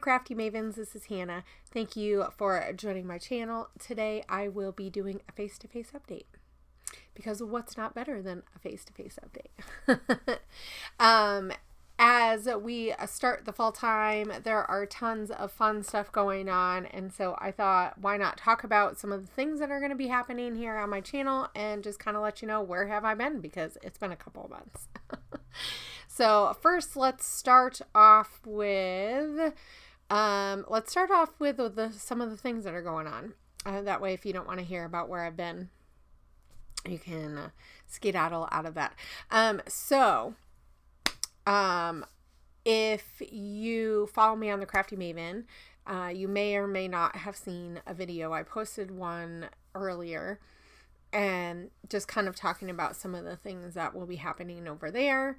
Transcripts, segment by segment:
Crafty Mavens, this is Hannah. Thank you for joining my channel. Today I will be doing a face-to-face update, because what's not better than a face-to-face update? As we start the fall time, there are tons of fun stuff going on, and so I thought, why not talk about some of the things that are going to be happening here on my channel and just kind of let you know where have I been, because it's been a couple of months. So first, let's start off with some of the things that are going on. That way, if you don't want to hear about where I've been, you can skedaddle out of that. If you follow me on the Crafty Maven, you may or may not have seen a video. I posted one earlier and just kind of talking about some of the things that will be happening over there.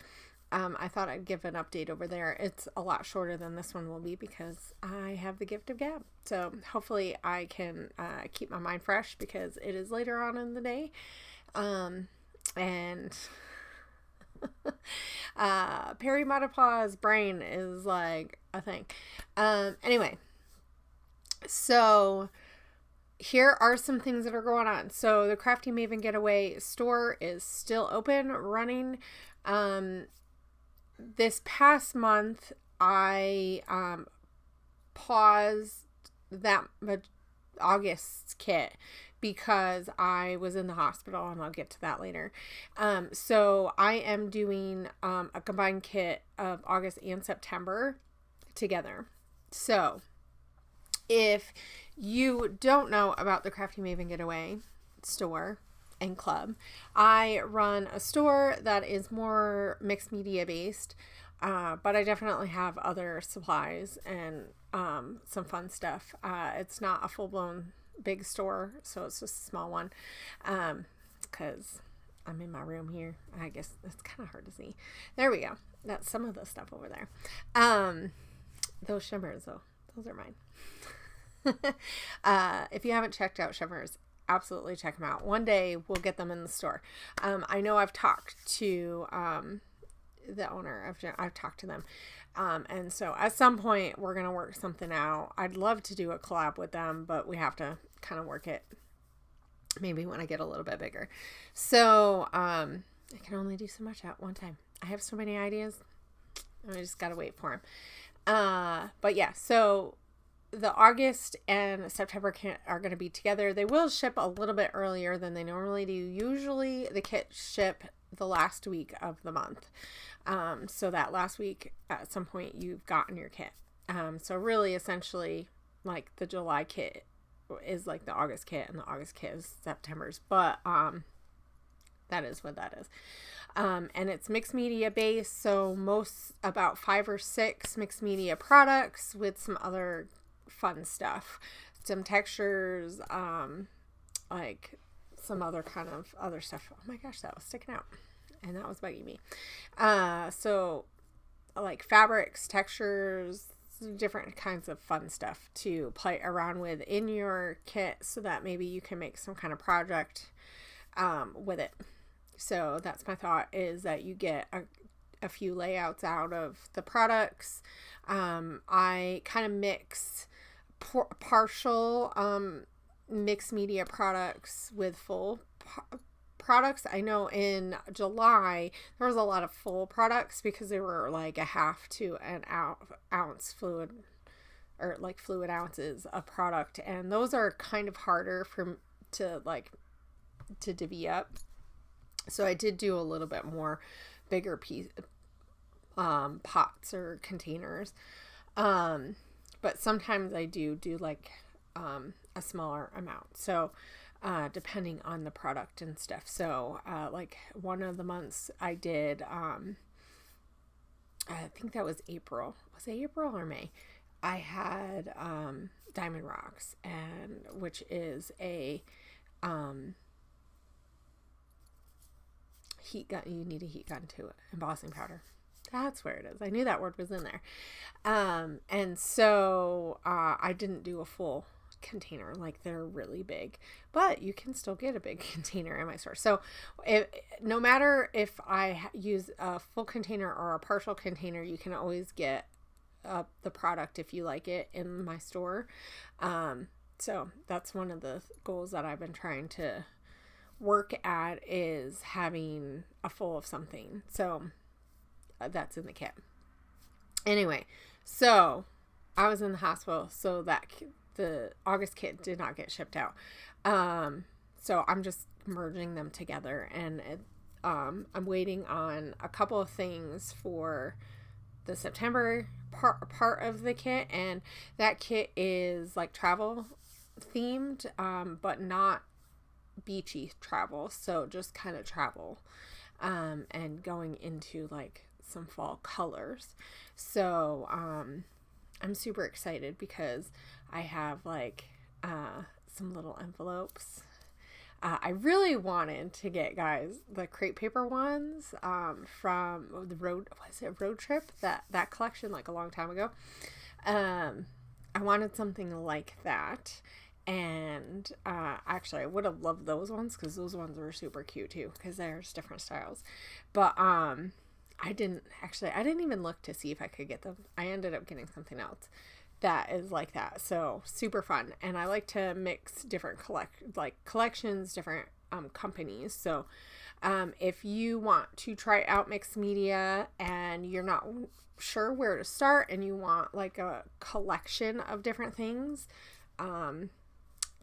I thought I'd give an update over there. It's a lot shorter than this one will be because I have the gift of gab. So hopefully I can keep my mind fresh, because it is later on in the day. And perimenopause brain is like a thing. Anyway, so here are some things that are going on. So the Crafty Maven Getaway store is still open, running. This past month, I paused that August kit because I was in the hospital, and I'll get to that later. So I am doing a combined kit of August and September together. So if you don't know about the Crafty Maven Getaway store and club, I run a store that is more mixed media based, but I definitely have other supplies and some fun stuff. It's not a full-blown big store, so it's just a small one, because I'm in my room here. I guess it's kind of hard to see. There we go. That's some of the stuff over there. Those shimmers, though, those are mine. If you haven't checked out shimmers, absolutely check them out. One day we'll get them in the store. I know I've talked to the owner. I've talked to them. And so at some point we're going to work something out. I'd love to do a collab with them, but we have to kind of work it maybe when I get a little bit bigger. So I can only do so much at one time. I have so many ideas. I just got to wait for them. But yeah, so the August and September kit are going to be together. They will ship a little bit earlier than they normally do. Usually the kit ship the last week of the month. So that last week at some point you've gotten your kit. So really essentially like the July kit is like the August kit, and the August kit is September's, but that is what that is. And it's mixed media based. So about 5 or 6 mixed media products with some other fun stuff, some textures, like some other kind of other stuff. Oh my gosh, that was sticking out and that was bugging me. So like fabrics, textures, different kinds of fun stuff to play around with in your kit, so that maybe you can make some kind of project with it. So that's my thought, is that you get a few layouts out of the products. I kind of mix partial mixed media products with full products. I know in July there was a lot of full products because they were like a half to an ounce fluid, or like fluid ounces of product, and those are kind of harder to divvy up. So I did do a little bit more bigger pots or containers. But sometimes I do like a smaller amount. So depending on the product and stuff. So like one of the months I did, I think that was April. Was it April or May? I had Diamond Rocks, and which is a heat gun. You need a heat gun to embossing powder. That's where it is. I knew that word was in there. And so I didn't do a full container, like they're really big, but you can still get a big container in my store. So no matter if I use a full container or a partial container, you can always get up the product if you like it in my store. So that's one of the goals that I've been trying to work at, is having a full of something. So that's in the kit. Anyway, so I was in the hospital, so that the August kit did not get shipped out. So I'm just merging them together, and I'm waiting on a couple of things for the September part of the kit, and that kit is like travel themed, but not beachy travel, so just kind of travel, and going into like some fall colors. So I'm super excited because I have like some little envelopes. I really wanted to get, guys, the crepe paper ones from the road trip, that collection, like a long time ago. I wanted something like that. And actually I would have loved those ones, because those ones were super cute too, because there's different styles. But I didn't even look to see if I could get them. I ended up getting something else that is like that. So super fun. And I like to mix different collections, different companies. So if you want to try out mixed media and you're not sure where to start, and you want like a collection of different things,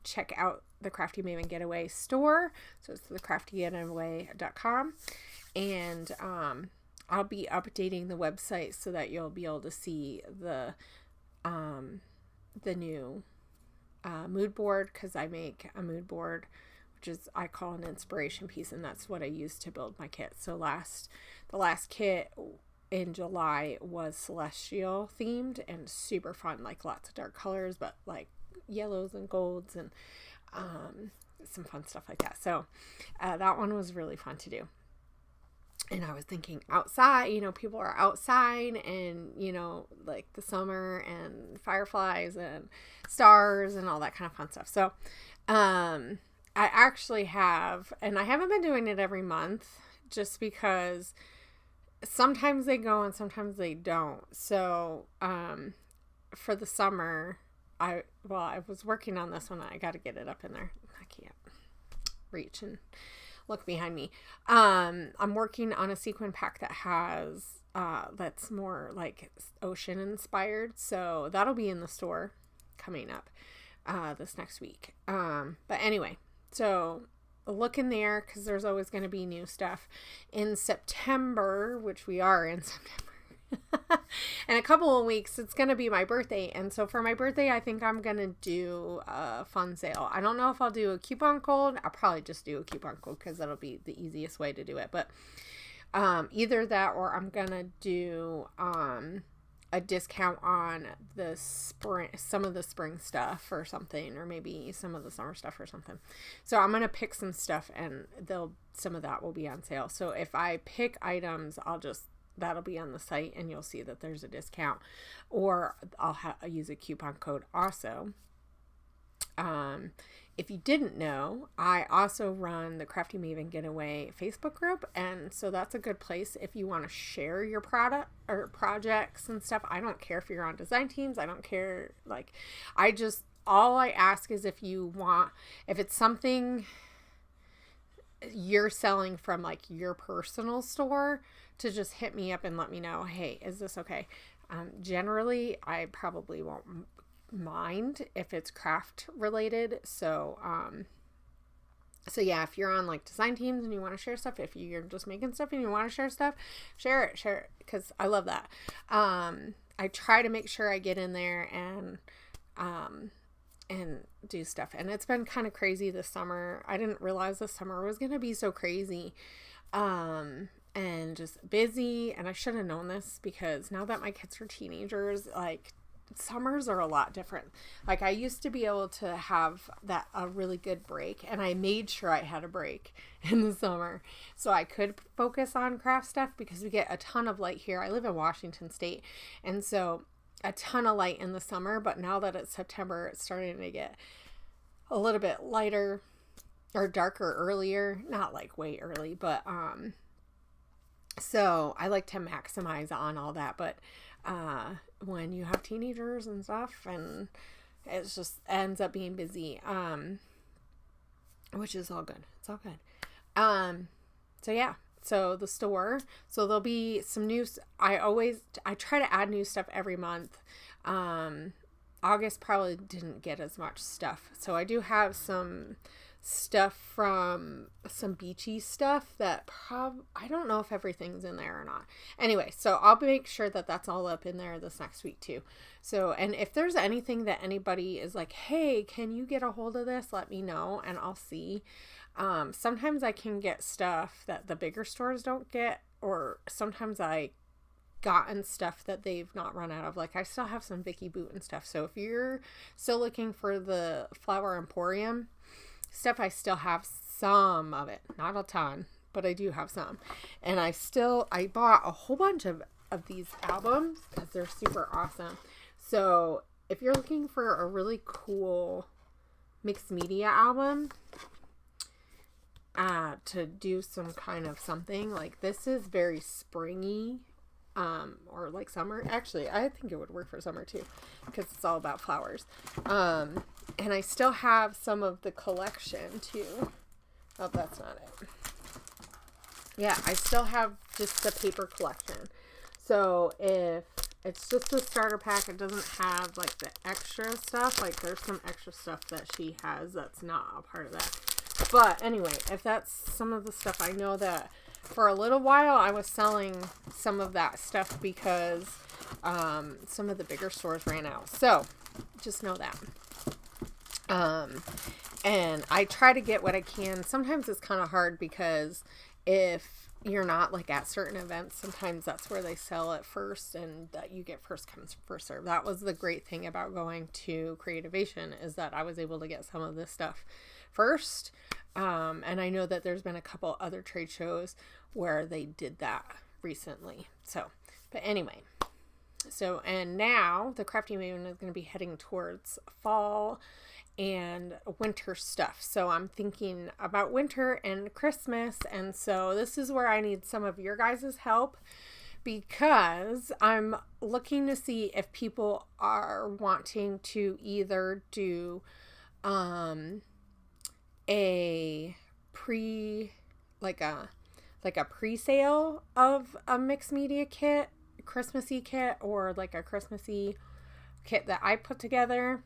check out the Crafty Maven Getaway store. So it's thecraftygetaway.com. And I'll be updating the website so that you'll be able to see the new mood board, because I make a mood board, which is, I call an inspiration piece, and that's what I use to build my kit. So the last kit in July was celestial themed and super fun, like lots of dark colors, but like yellows and golds and some fun stuff like that. So that one was really fun to do. And I was thinking outside, people are outside, and, like the summer and fireflies and stars and all that kind of fun stuff. So I actually have, and I haven't been doing it every month, just because sometimes they go and sometimes they don't. So for the summer, I was working on this one. I got to get it up in there. I can't reach and look behind me. I'm working on a sequin pack that has that's more like ocean inspired. So that'll be in the store coming up this next week. But anyway, so look in there, because there's always going to be new stuff in September, which we are in September. In a couple of weeks, it's going to be my birthday. And so for my birthday, I think I'm going to do a fun sale. I don't know if I'll do a coupon code. I'll probably just do a coupon code, because that'll be the easiest way to do it. But either that, or I'm going to do a discount on the spring, some of the spring stuff or something, or maybe some of the summer stuff or something. So I'm going to pick some stuff, and some of that will be on sale. So if I pick items, that'll be on the site, and you'll see that there's a discount, or I'll use a coupon code also. If you didn't know, I also run the Crafty Maven Getaway Facebook group, and so that's a good place if you want to share your product or projects and stuff. I don't care if you're on design teams. I don't care. All I ask is if it's something you're selling from like your personal store, to just hit me up and let me know, hey, is this okay? Generally, I probably won't mind if it's craft related. So yeah, if you're on like design teams and you want to share stuff, if you're just making stuff and you want to share stuff, share it, because I love that. I try to make sure I get in there and do stuff. And it's been kind of crazy this summer. I didn't realize this summer was going to be so crazy. And just busy, and I should have known this, because now that my kids are teenagers, like summers are a lot different. Like I used to be able to have a really good break, and I made sure I had a break in the summer so I could focus on craft stuff, because we get a ton of light here. I live in Washington State, and so a ton of light in the summer, but now that it's September, it's starting to get a little bit lighter or darker earlier, not like way early, but so I like to maximize on all that. But when you have teenagers and stuff, and it just ends up being busy, which is all good. It's all good. So yeah, so the store, so there'll be some new, I try to add new stuff every month. August probably didn't get as much stuff. So I do have some stuff from some beachy stuff that I don't know if everything's in there or not. Anyway, so I'll make sure that that's all up in there this next week too. So, and if there's anything that anybody is like, hey, can you get a hold of this? Let me know and I'll see. Sometimes I can get stuff that the bigger stores don't get, or sometimes I gotten stuff that they've not run out of. Like I still have some Vicky Boot and stuff. So if you're still looking for the Flower Emporium stuff, I still have some of it, not a ton, but I do have some. And I bought a whole bunch of these albums because they're super awesome. So if you're looking for a really cool mixed media album, to do some kind of something, like this is very springy, or like summer. Actually, I think it would work for summer too, because it's all about flowers. And I still have some of the collection too. Oh, that's not it. Yeah, I still have just the paper collection. So if it's just a starter pack, it doesn't have like the extra stuff. Like there's some extra stuff that she has that's not a part of that. But anyway, if that's some of the stuff, I know that for a little while I was selling some of that stuff because some of the bigger stores ran out. So just know that. And I try to get what I can. Sometimes it's kind of hard because if you're not like at certain events, sometimes that's where they sell it first and that you get first come, first serve. That was the great thing about going to Creativation, is that I was able to get some of this stuff first. And I know that there's been a couple other trade shows where they did that recently. So, but anyway, so, and now the Crafty Maven is going to be heading towards fall and winter stuff. So I'm thinking about winter and Christmas. And so this is where I need some of your guys' help, because I'm looking to see if people are wanting to either do a pre-sale of a mixed media kit, Christmassy kit, or like a Christmassy kit that I put together.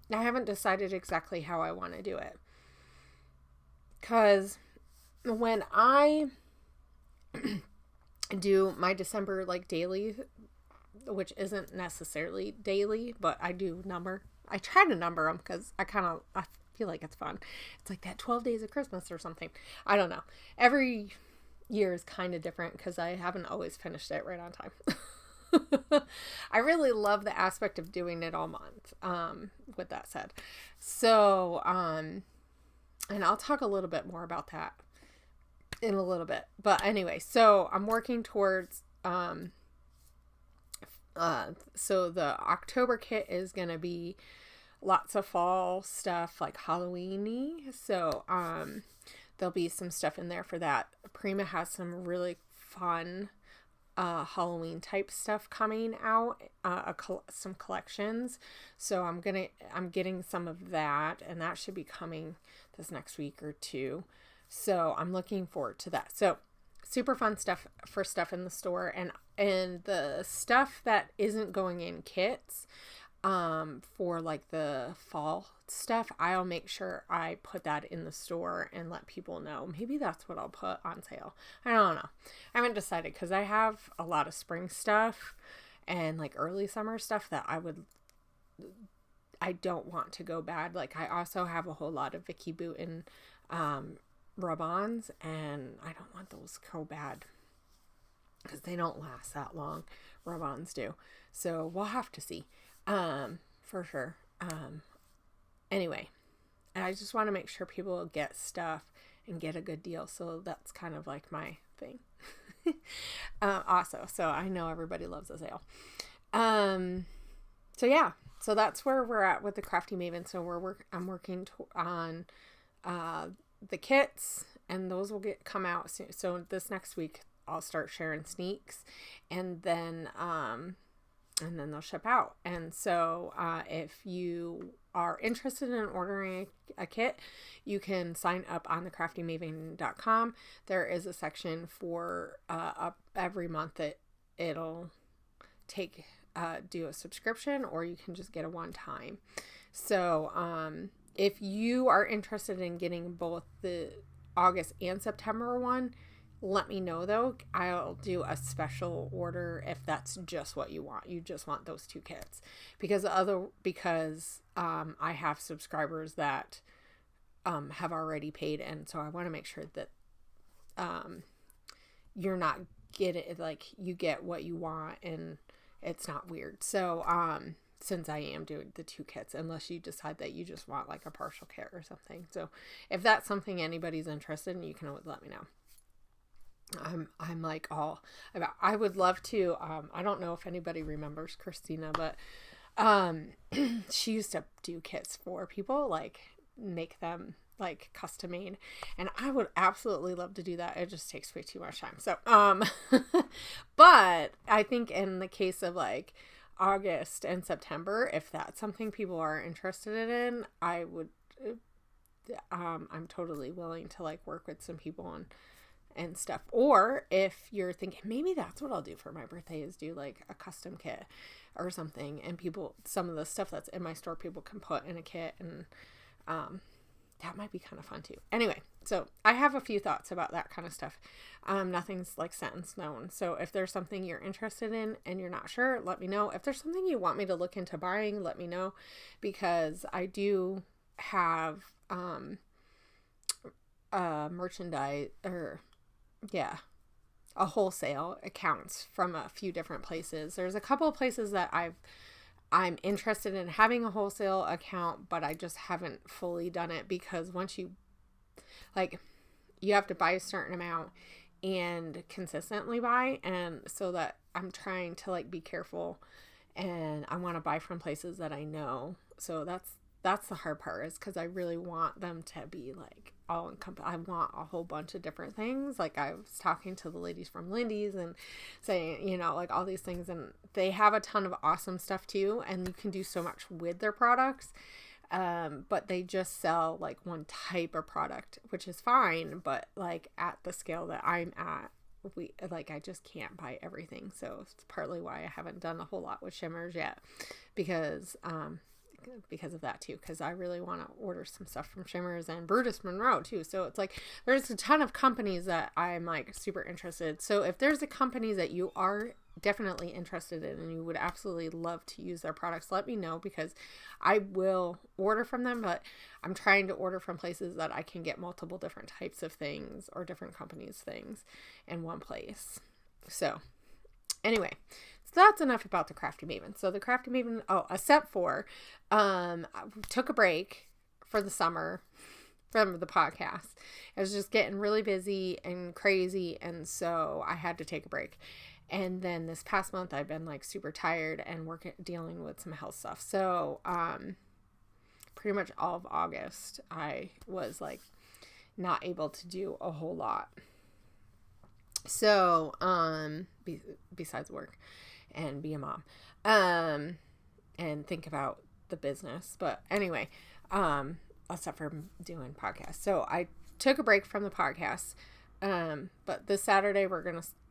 I haven't decided exactly how I want to do it, because when I do my December like daily, which isn't necessarily daily, but I do number. I try to number them because I feel like it's fun. It's like that 12 days of Christmas or something. I don't know. Every year is kind of different because I haven't always finished it right on time. I really love the aspect of doing it all month, with that said. So, and I'll talk a little bit more about that in a little bit. But anyway, so I'm working towards, so the October kit is going to be lots of fall stuff, like Halloween-y. So, there'll be some stuff in there for that. Prima has some really fun Halloween type stuff coming out, some collections. So I'm getting some of that, and that should be coming this next week or two. So I'm looking forward to that. So super fun stuff in the store, and the stuff that isn't going in kits, for like the fall stuff, I'll make sure I put that in the store and let people know. Maybe that's what I'll put on sale. I don't know. I haven't decided, because I have a lot of spring stuff and like early summer stuff that I don't want to go bad. Like I also have a whole lot of Vicky Boot and rub-ons, and I don't want those to go bad because they don't last that long. Rub-ons do. So we'll have to see. For sure. Anyway, and I just want to make sure people get stuff and get a good deal. So that's kind of like my thing. Also, so I know everybody loves a sale. So yeah, so that's where we're at with the Crafty Maven. So I'm working on, the kits, and those will come out soon. So this next week, I'll start sharing sneaks, and then they'll ship out. And so if you are interested in ordering a kit, you can sign up on thecraftymaven.com. There is a section for every month that it'll take do a subscription, or you can just get a one time. So if you are interested in getting both the August and September one, let me know though. I'll do a special order if that's just what you want. You just want those 2 kits, because I have subscribers that have already paid, and so I want to make sure that you're not getting, like, you get what you want and it's not weird. So since I am doing the 2 kits, unless you decide that you just want like a partial kit or something. So if that's something anybody's interested in, you can always let me know. I'm like all about, I would love to, I don't know if anybody remembers Christina, but she used to do kits for people, like make them like custom made, and I would absolutely love to do that. It just takes way too much time. So but I think in the case of like August and September, if that's something people are interested in, I would I'm totally willing to like work with some people and stuff. Or if you're thinking maybe that's what I'll do for my birthday, is do like a custom kit or something, and some of the stuff that's in my store people can put in a kit, and that might be kind of fun too. Anyway, so I have a few thoughts about that kind of stuff. Nothing's like set in stone. So if there's something you're interested in and you're not sure, let me know. If there's something you want me to look into buying, let me know, because I do have merchandise, or a wholesale accounts from a few different places. There's a couple of places that I'm interested in having a wholesale account, but I just haven't fully done it, because once you have to buy a certain amount and consistently buy, and so that I'm trying to like be careful, and I want to buy from places that I know. So that's the hard part, is because I really want them to be like all encompassing. I want a whole bunch of different things. Like I was talking to the ladies from Lindy's and saying, like all these things, and they have a ton of awesome stuff too, and you can do so much with their products. But they just sell like one type of product, which is fine, but like at the scale that I'm at, I just can't buy everything. So it's partly why I haven't done a whole lot with shimmers yet, because of that too, because I really want to order some stuff from Shimmers and Brutus Monroe too. So it's like there's a ton of companies that I'm like super interested. So if there's a company that you are definitely interested in and you would absolutely love to use their products, let me know, because I will order from them, but I'm trying to order from places that I can get multiple different types of things or different companies' things in one place. So anyway, so that's enough about the Crafty Maven. So the Crafty Maven, except for, I took a break for the summer from the podcast. I was just getting really busy and crazy, and so I had to take a break. And then this past month, I've been like super tired and dealing with some health stuff. So pretty much all of August, I was like not able to do a whole lot. So besides work and be a mom, and think about the business. But anyway, except for doing podcasts. So I took a break from the podcast. But this Saturday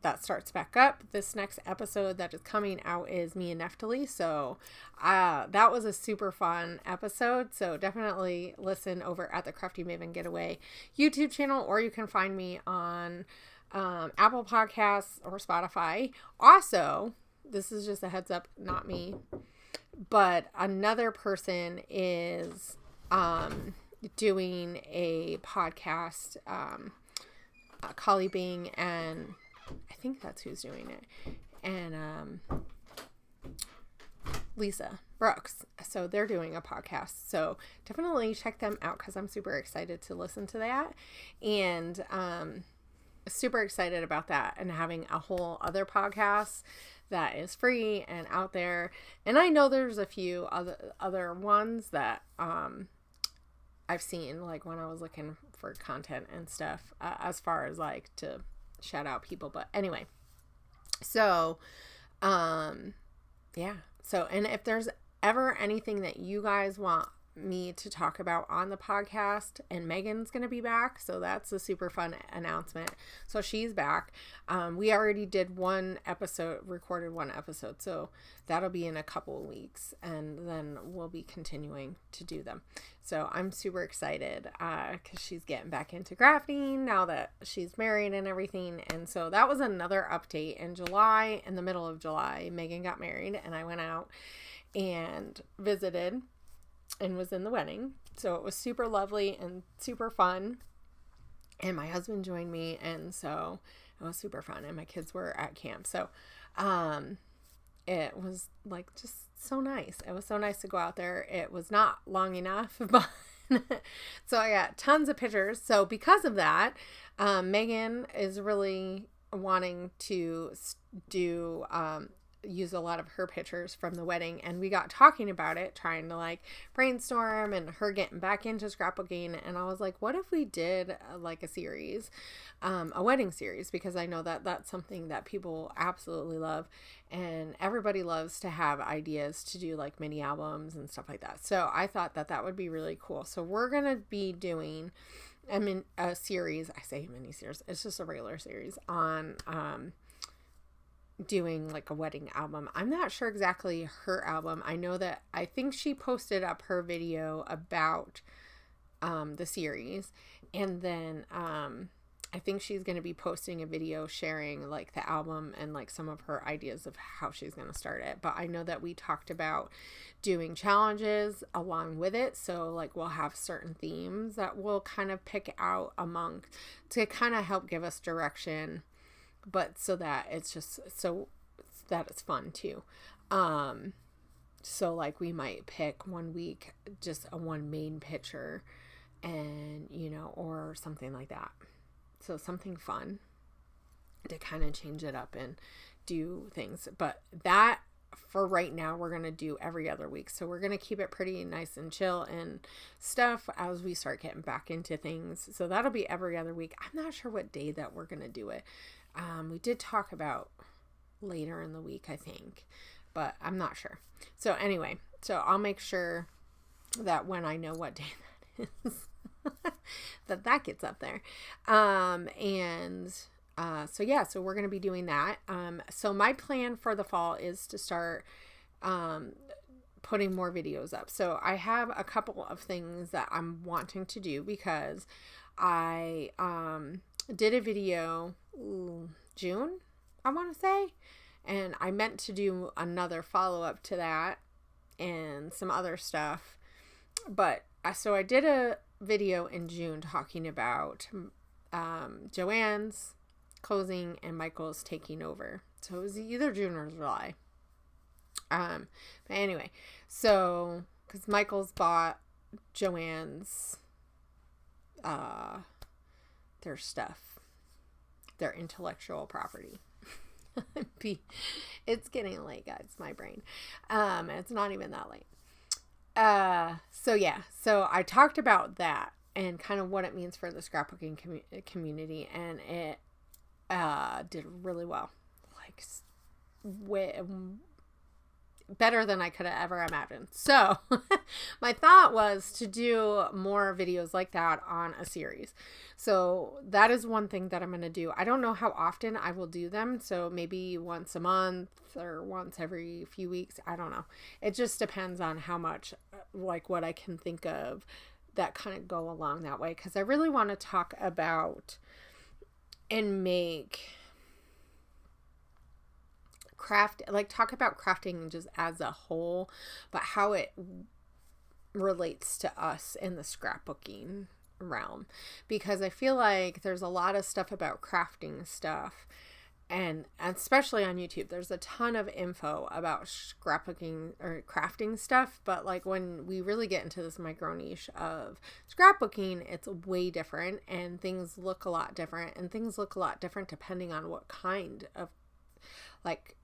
that starts back up. This next episode that is coming out is me and Neftali. So, that was a super fun episode. So definitely listen over at the Crafty Maven Getaway YouTube channel, or you can find me on, Apple Podcasts or Spotify. Also, this is just a heads up, not me, but another person is, doing a podcast, Collie Bing, and I think that's who's doing it, and Lisa Brooks. So they're doing a podcast. So definitely check them out, because I'm super excited to listen to that, and super excited about that, and having a whole other podcast that is free and out there. And I know there's a few other ones that I've seen, like when I was looking for content and stuff, as far as like to shout out people. But anyway, so, yeah. So, and if there's ever anything that you guys want me to talk about on the podcast, and Megan's going to be back. So that's a super fun announcement. So she's back. We already did recorded one episode. So that'll be in a couple of weeks, and then we'll be continuing to do them. So I'm super excited, cause she's getting back into grafting now that she's married and everything. And so that was another update in July. In the middle of July, Megan got married, and I went out and visited and was in the wedding. So it was super lovely and super fun. And my husband joined me, and so it was super fun. And my kids were at camp. So it was like just so nice. It was so nice to go out there. It was not long enough, but so I got tons of pictures. So because of that, Megan is really wanting to do use a lot of her pictures from the wedding, and we got talking about it, trying to like brainstorm, and her getting back into scrapbooking. And I was like, what if we did like a series, a wedding series, because I know that that's something that people absolutely love, and everybody loves to have ideas to do like mini albums and stuff like that. So I thought that that would be really cool. So we're gonna be doing a series. I say mini series, it's just a regular series on doing like a wedding album. I'm not sure exactly her album. I think she posted up her video about the series, and then I think she's going to be posting a video sharing like the album and like some of her ideas of how she's going to start it. But I know that we talked about doing challenges along with it. So like we'll have certain themes that we'll kind of pick out among to kind of help give us direction, but so that it's just so that it's fun too. So like we might pick one week just one main picture, and or something like that. So something fun to kind of change it up and do things. But that for right now, we're going to do every other week. So we're going to keep it pretty nice and chill and stuff as we start getting back into things. So that'll be every other week. I'm not sure what day that we're going to do it. We did talk about later in the week, I think, but I'm not sure. So anyway, so I'll make sure that when I know what day that is, that gets up there. So we're going to be doing that. So my plan for the fall is to start, putting more videos up. So I have a couple of things that I'm wanting to do, because I, did a video June, I want to say, and I meant to do another follow-up to that and some other stuff, but so I did a video in June talking about Joanne's closing and Michael's taking over. So it was either June or July. But anyway, so because Michael's bought Joanne's their stuff, their intellectual property. It's getting late, guys, my brain. It's not even that late. So I talked about that and kind of what it means for the scrapbooking community, and it did really well, like better than I could have ever imagined. So my thought was to do more videos like that on a series. So that is one thing that I'm going to do. I don't know how often I will do them. So maybe once a month or once every few weeks. I don't know. It just depends on how much, like what I can think of that kind of go along that way. Because I really want to talk about and make talk about crafting just as a whole, but how it relates to us in the scrapbooking realm, because I feel like there's a lot of stuff about crafting stuff, and especially on YouTube there's a ton of info about scrapbooking or crafting stuff, but like when we really get into this micro niche of scrapbooking, it's way different, and things look a lot different, depending on what kind of like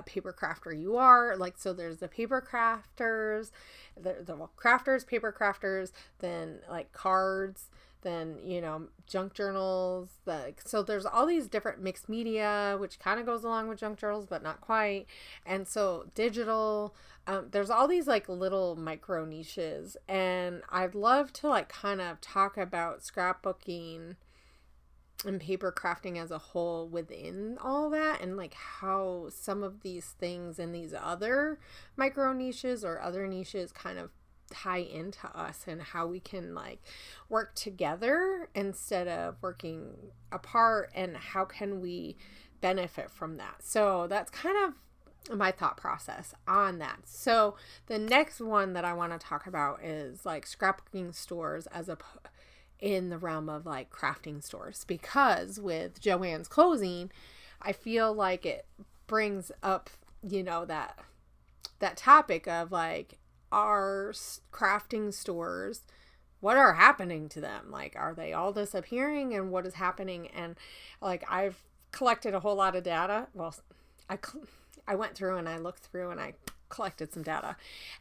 paper crafter you are. Like, so there's the paper crafters, the crafters, paper crafters, then like cards, then, junk journals. So there's all these different mixed media, which kind of goes along with junk journals, but not quite. And so digital, there's all these like little micro niches. And I'd love to like kind of talk about scrapbooking and paper crafting as a whole within all that, and like how some of these things and these other micro niches or other niches kind of tie into us, and how we can like work together instead of working apart, and how can we benefit from that. So that's kind of my thought process on that. So the next one that I want to talk about is like scrapbooking stores as a in the realm of like crafting stores, because with Joann's closing, I feel like it brings up, that topic of like our crafting stores, what are happening to them? Like, are they all disappearing, and what is happening? And like, I've collected a whole lot of data. Well, I went through and I looked through and I collected some data,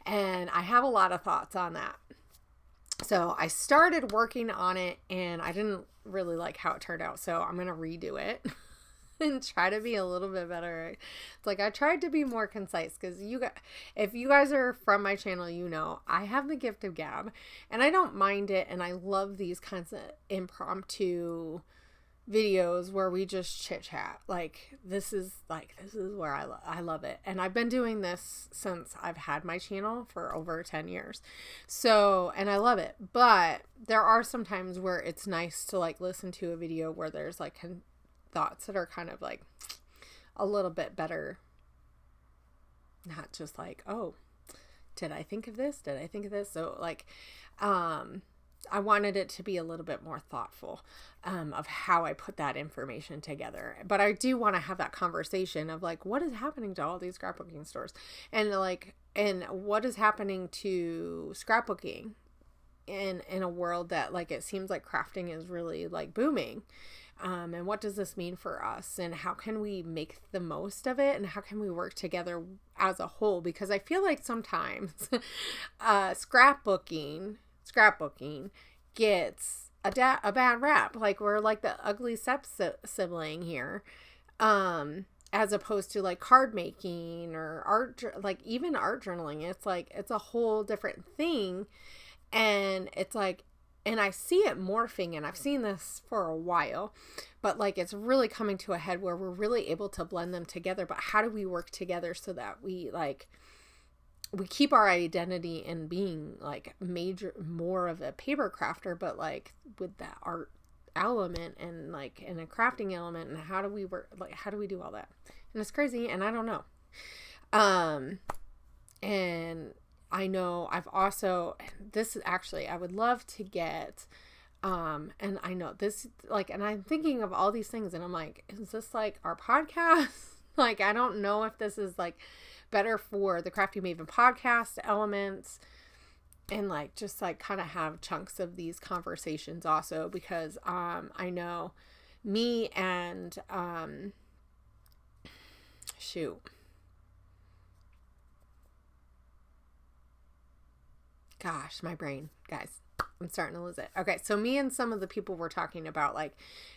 and I have a lot of thoughts on that. So I started working on it, and I didn't really like how it turned out. So I'm going to redo it and try to be a little bit better. It's like I tried to be more concise, because if you guys are from my channel, I have the gift of gab, and I don't mind it. And I love these kinds of impromptu videos where we just chit chat. This is where I love it. And I've been doing this since I've had my channel for over 10 years. So, and I love it, but there are some times where it's nice to like listen to a video where there's like thoughts that are kind of like a little bit better. Not just like, oh, did I think of this? Did I think of this? So like, I wanted it to be a little bit more thoughtful of how I put that information together. But I do want to have that conversation of like, what is happening to all these scrapbooking stores, and what is happening to scrapbooking in a world that like, it seems like crafting is really like booming. And what does this mean for us, and how can we make the most of it, and how can we work together as a whole? Because I feel like sometimes scrapbooking gets a bad rap. Like, we're like the ugly sibling here, as opposed to like card making or art, like even art journaling. It's like, it's a whole different thing. And it's like, and I see it morphing, and I've seen this for a while, but like, it's really coming to a head where we're really able to blend them together. But how do we work together so that we keep our identity in being like more of a paper crafter, but like with that art element and like in a crafting element? And how do we work? Like, how do we do all that? And it's crazy, and I don't know. And I know I've also, this is actually, I would love to get, and I know this, like, and I'm thinking of all these things, and I'm like, is this like our podcast? Like, I don't know if this is like better for the Crafty Maven podcast elements, and like, just like kind of have chunks of these conversations also, because, I know me and, gosh, my brain, guys, I'm starting to lose it. Okay, so me and some of the people were talking about like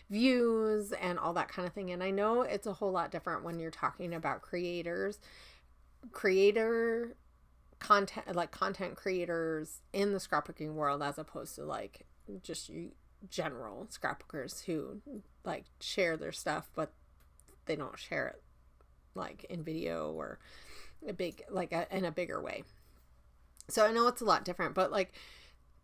views and all that kind of thing. And I know it's a whole lot different when you're talking about creator content, like content creators in the scrapbooking world, as opposed to like just general scrapbookers who like share their stuff, but they don't share it like in video or in a bigger way. So I know it's a lot different, but like,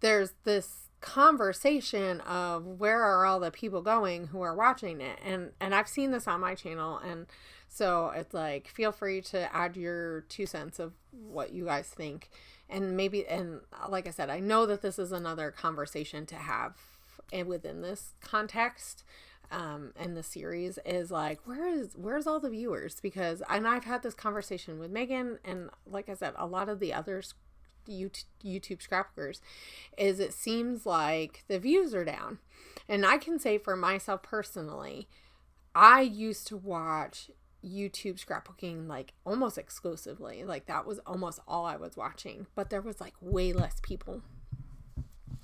there's this conversation of where are all the people going who are watching it, and I've seen this on my channel, and so it's like, feel free to add your 2 cents of what you guys think, and maybe, and like I said, I know that this is another conversation to have, and within this context, and the series is like, where's all the viewers? Because, and I've had this conversation with Megan, and like I said, a lot of the others YouTube scrapbookers, is it seems like the views are down. And I can say for myself personally, I used to watch YouTube scrapbooking like almost exclusively. Like, that was almost all I was watching, but there was like way less people.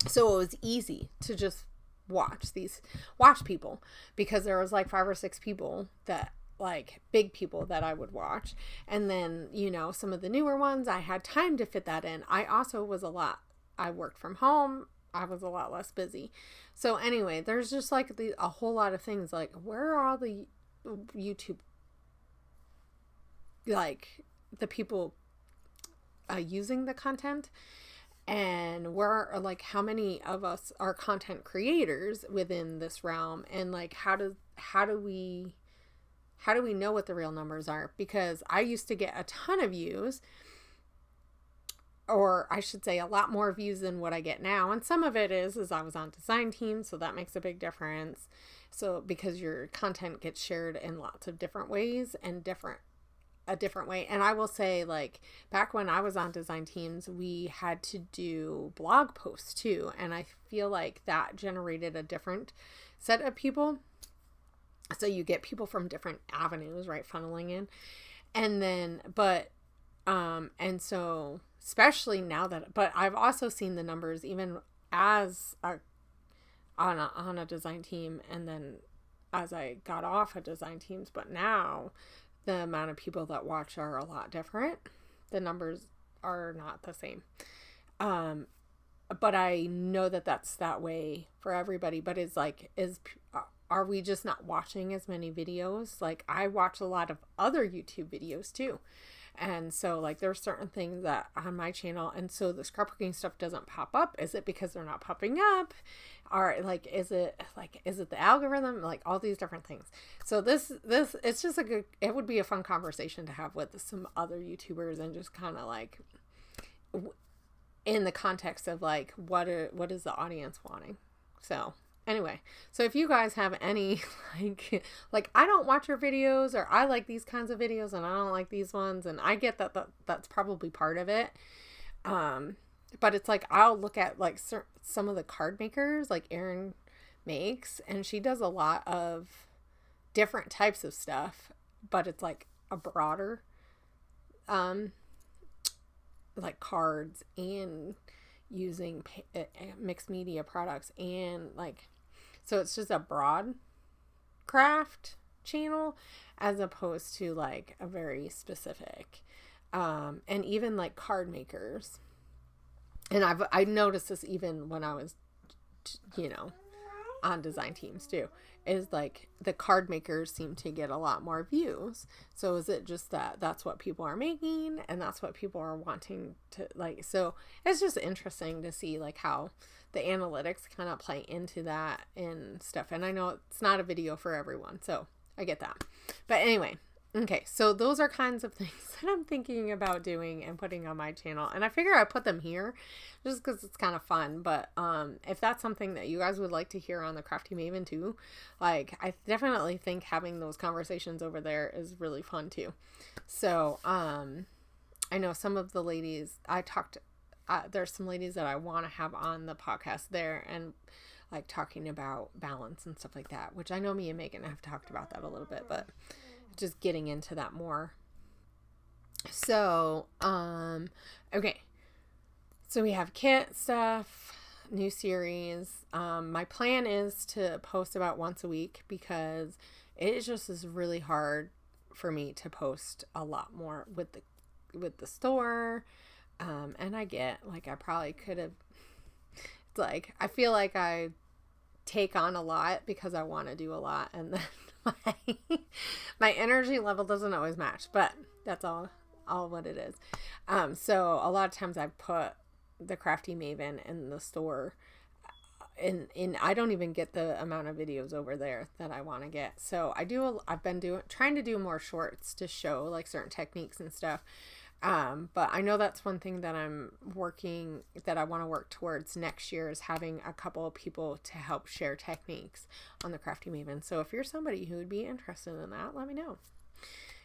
So it was easy to just watch people, because there was like 5 or 6 people that, like, big people that I would watch. And then, you know, some of the newer ones, I had time to fit that in. I worked from home. I was a lot less busy. So anyway, there's just like a whole lot of things, like, where are all the YouTube, like, the people using the content, and where are, like, how many of us are content creators within this realm, and like how do we know what the real numbers are? Because I used to get a ton of views, or I should say a lot more views than what I get now. And some of it is I was on design teams, so that makes a big difference. So because your content gets shared in lots of different ways and a different way. And I will say, like, back when I was on design teams, we had to do blog posts too. And I feel like that generated a different set of people. So you get people from different avenues, right? Funneling in. And then, and so especially now but I've also seen the numbers even as on a design team, and then as I got off of design teams, but now the amount of people that watch are a lot different. The numbers are not the same. But I know that that's that way for everybody, but it's like, are we just not watching as many videos? Like, I watch a lot of other YouTube videos too. And so, like, there's certain things that on my channel, and so the scrapbooking stuff doesn't pop up. Is it because they're not popping up? Or like, is it the algorithm? Like, all these different things. So this, it's just it would be a fun conversation to have with some other YouTubers, and just kind of like, in the context of like, what is the audience wanting? So anyway, so if you guys have any, like I don't watch your videos, or I like these kinds of videos and I don't like these ones, and I get that's probably part of it. But it's like, I'll look at like some of the card makers, like Erin makes, and she does a lot of different types of stuff, but it's like a broader, like cards and using mixed media products, and like, so it's just a broad craft channel as opposed to like a very specific, and even like card makers. And I noticed this even when I was, you know, on design teams too, is like the card makers seem to get a lot more views. So is it just that that's what people are making and that's what people are wanting to like? So it's just interesting to see like how the analytics kind of play into that and stuff. And I know it's not a video for everyone, so I get that. But anyway, okay, so those are kinds of things that I'm thinking about doing and putting on my channel. And I figure I put them here just because it's kind of fun. But if that's something that you guys would like to hear on the Crafty Maven too, like, I definitely think having those conversations over there is really fun too. So I know some of the ladies there's some ladies that I want to have on the podcast there, and like talking about balance and stuff like that, which I know me and Megan have talked about that a little bit, but just getting into that more. So, okay. So we have kit stuff, new series. My plan is to post about once a week, because it just is really hard for me to post a lot more with the store. And I get, like, I probably could have, like, I feel like I take on a lot because I want to do a lot, and then my energy level doesn't always match, but that's all what it is. So a lot of times I put the Crafty Maven in the store, and I don't even get the amount of videos over there that I want to get. So I've been trying to do more shorts to show like certain techniques and stuff. But I know that's one thing that that I want to work towards next year, is having a couple of people to help share techniques on the Crafty Maven. So if you're somebody who would be interested in that, let me know,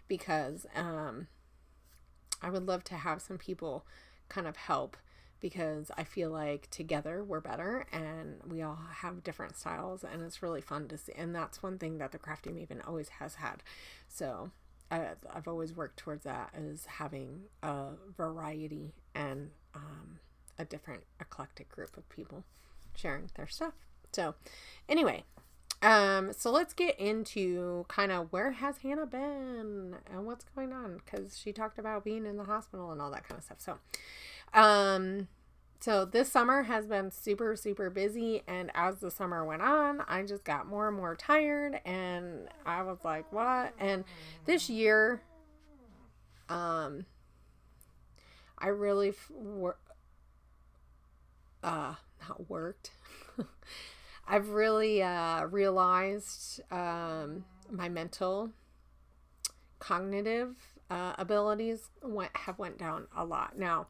because I would love to have some people kind of help, because I feel like together we're better, and we all have different styles, and it's really fun to see. And that's one thing that the Crafty Maven always has had. So I've always worked towards that, is having a variety and a different eclectic group of people sharing their stuff. So anyway, so let's get into kind of where has Hannah been and what's going on, because she talked about being in the hospital and all that kind of stuff. So this summer has been super, super busy, and as the summer went on, I just got more and more tired, and I was like, what? And this year, I really not worked. I've really realized my mental cognitive abilities have went down a lot. Now,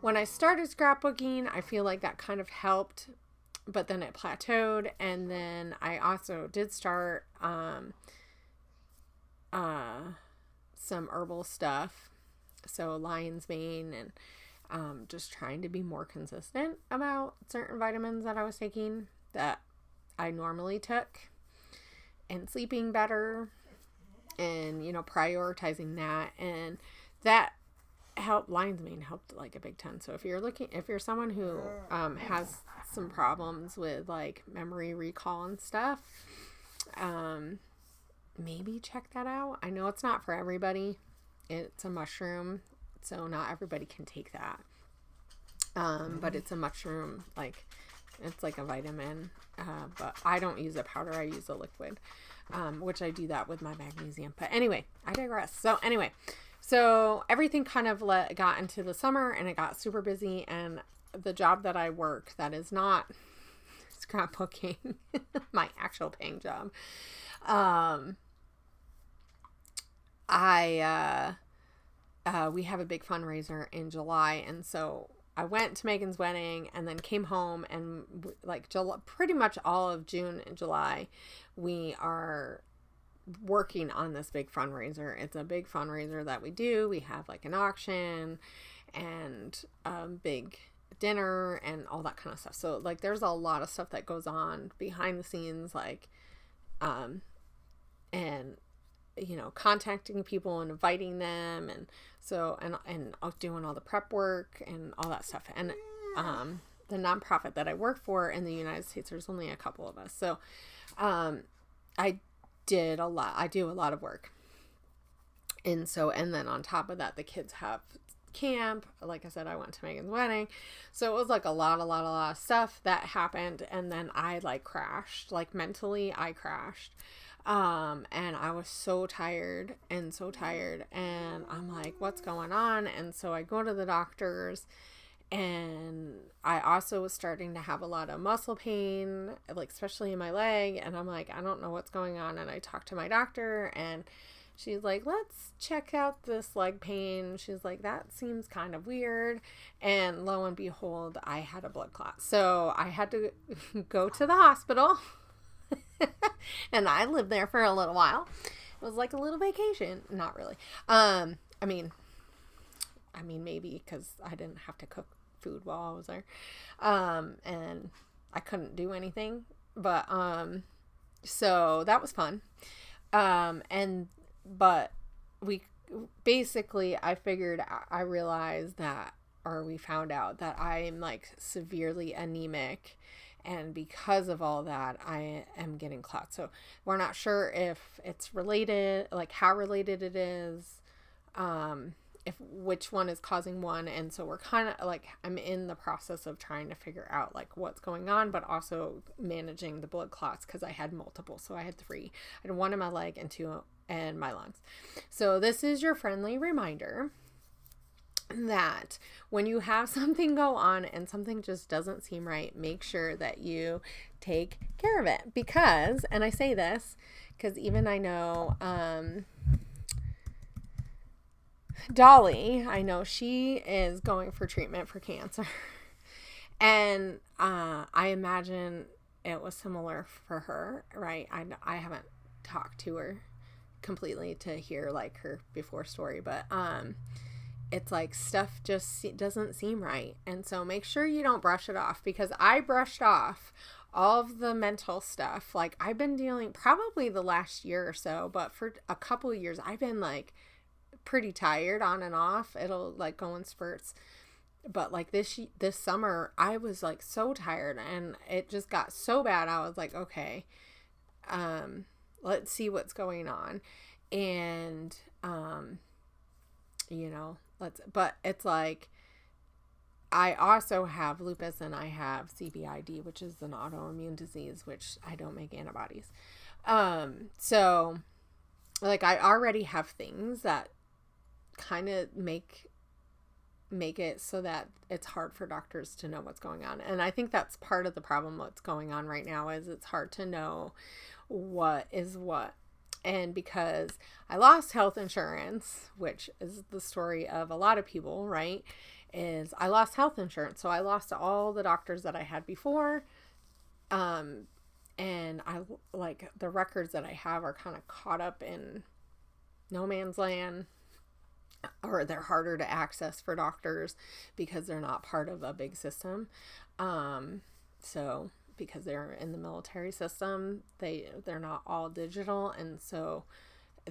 when I started scrapbooking, I feel like that kind of helped, but then it plateaued. And then I also did start some herbal stuff, so lion's mane, and just trying to be more consistent about certain vitamins that I was taking that I normally took, and sleeping better, and prioritizing that, and that helped. Lion's mane helped like a big ton. So if you're someone who has some problems with like memory recall and stuff, maybe check that out. I know it's not for everybody. It's a mushroom, so not everybody can take that. But it's a mushroom, like it's like a vitamin, but I don't use a powder. I use a liquid, which I do that with my magnesium. But anyway, I digress. So everything kind of got into the summer, and it got super busy, and the job that I work that is not scrapbooking, my actual paying job, we have a big fundraiser in July, and so I went to Megan's wedding and then came home, and like pretty much all of June and July, we are working on this big fundraiser. It's a big fundraiser that we do. We have like an auction and big dinner and all that kind of stuff. So like there's a lot of stuff that goes on behind the scenes, like and contacting people and inviting them, and so and doing all the prep work and all that stuff. And the nonprofit that I work for in the United States, there's only a couple of us, so I do a lot of work. And then on top of that, the kids have camp. Like I said, I went to Megan's wedding, so it was like a lot of stuff that happened. And then I like crashed, like mentally I crashed. And I was so tired, and I'm like, what's going on? And so I go to the doctors, and I also was starting to have a lot of muscle pain, like especially in my leg. And I'm like, I don't know what's going on. And I talked to my doctor, and she's like, let's check out this leg pain. She's like, that seems kind of weird. And lo and behold, I had a blood clot. So I had to go to the hospital. And I lived there for a little while. It was like a little vacation. Not really. I mean maybe, because I didn't have to cook food while I was there. And I couldn't do anything. But so that was fun. But we basically, I realized that, or we found out that I'm like severely anemic. And because of all that, I am getting clots. So we're not sure if it's related, like how related it is, which one is causing one. And so we're kind of like, I'm in the process of trying to figure out like what's going on, but also managing the blood clots, because I had multiple. So I had 3. I had 1 in my leg and 2 in my lungs. So this is your friendly reminder that when you have something go on and something just doesn't seem right, make sure that you take care of it. Because, and I say this because even I know Dolly, I know she is going for treatment for cancer. And I imagine it was similar for her, right? I haven't talked to her completely to hear like her before story, but it's like stuff just doesn't seem right. And so make sure you don't brush it off, because I brushed off all of the mental stuff. Like I've been dealing probably the last year or so, but for a couple of years I've been like pretty tired on and off. It'll like go in spurts. But like this summer, I was like so tired, and it just got so bad. I was like, okay, let's see what's going on. And, but it's like, I also have lupus and I have CVID, which is an autoimmune disease, which I don't make antibodies. So like I already have things that kind of make it so that it's hard for doctors to know what's going on. And I think that's part of the problem what's going on right now is it's hard to know what is what. And because I lost health insurance, which is the story of a lot of people, right? Is I lost health insurance. So I lost all the doctors that I had before. And I like the records that I have are kind of caught up in no man's land, or they're harder to access for doctors because they're not part of a big system. So because they're in the military system, they're not all digital, and so